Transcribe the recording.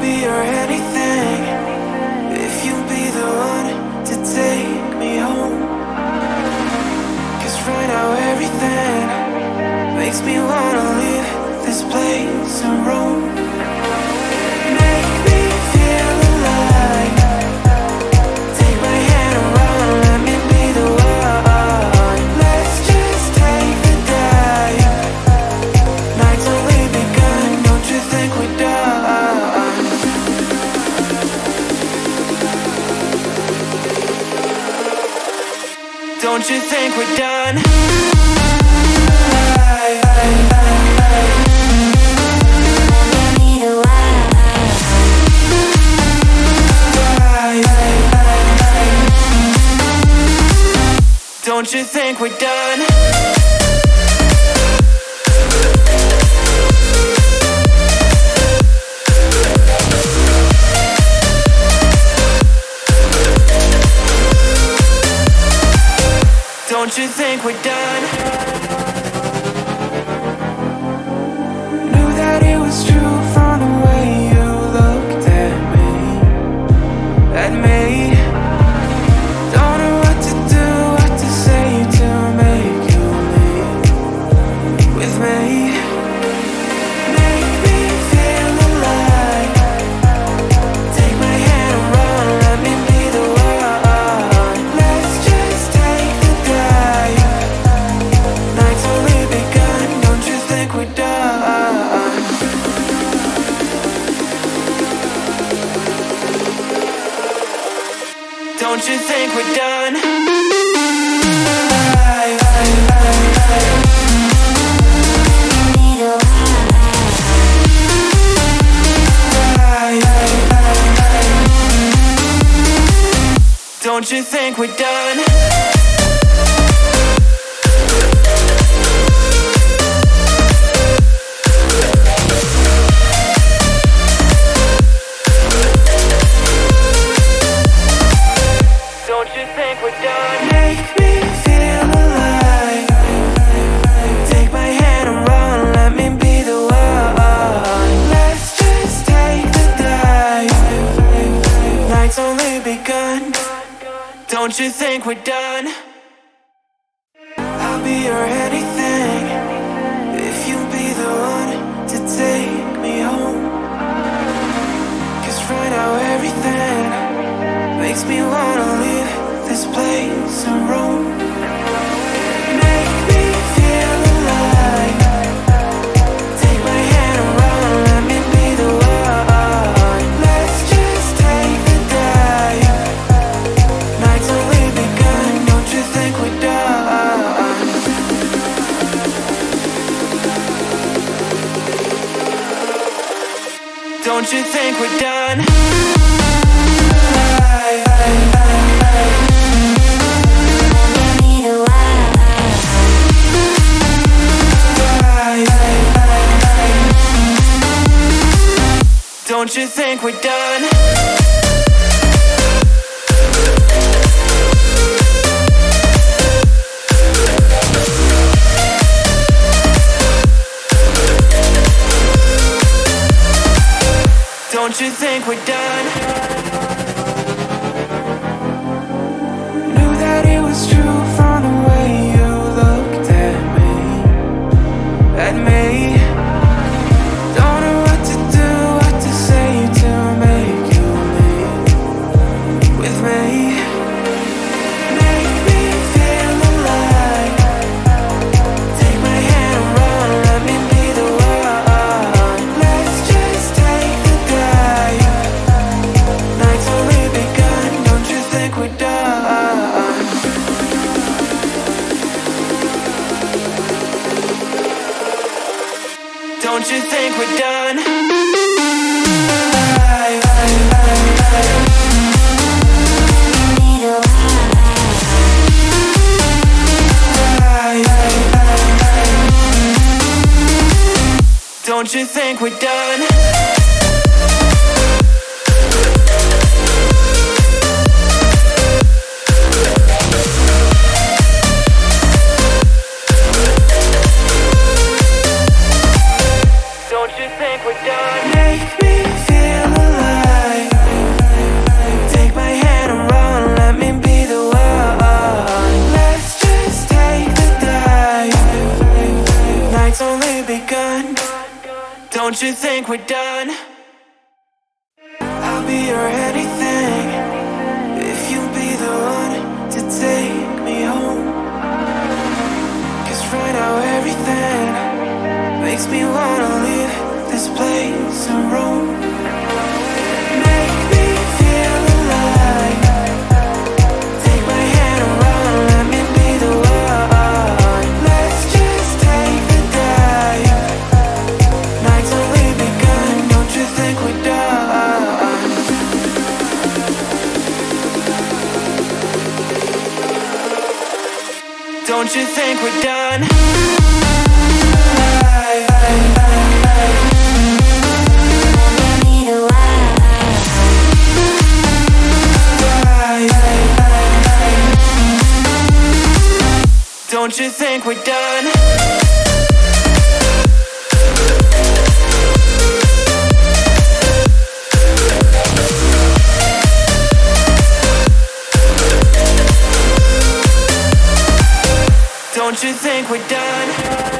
be your anything if you be the one to take me home. 'Cause right now everything makes me wanna leave this place and roam. Make me feel alive. Take my hand and run, let me be the one. Let's just take the dive. Night's only begun, don't you think we're done? Don't you think we're done? Don't you think we're done? Don't you think we're done? Knew that it was true from the way you looked at me. At me. Don't know what to do, what to say to make you leave with me. Make me feel alive. Take my hand and run, let me be the one. Let's just take the dive. Night's only begun, don't you think we're done? Don't you think we're done? Don't you think we're done? Don't you think we're done? Make me feel alive. Take my hand and run, let me be the one. Let's just take the dive. Night's only begun. Don't you think we're done? I'll be your anything if you be the one to take me home. 'Cause right now everything makes me wanna leave this place and roam. Make me feel alive. Take my hand and run, let me be the one. Let's just take the dive. Night's only begun, don't you think we're done? Don't you think we're done? Don't you think we're done? Don't you think we're done? Knew that it was true from the way you looked at me. At me. Don't know what to do, what to say to make you leave with me. Make me feel alive. Take my hand and run, let me be the one. Let's just take the dive. Night's only begun, don't you think we're done? Don't you think we're done? Don't you think we're done? Don't you think we're done? Make me feel alive. Don't you think we're done? I'll be your anything if you'll be the one to take me home. 'Cause right now everything makes me wanna leave this place and roam. Make me feel alive. Take my hand around, let me be the one. Let's just take the dive. Night's only begun, don't you think we're done? Don't you think we're done? Don't you think we're done? Don't you think we're done?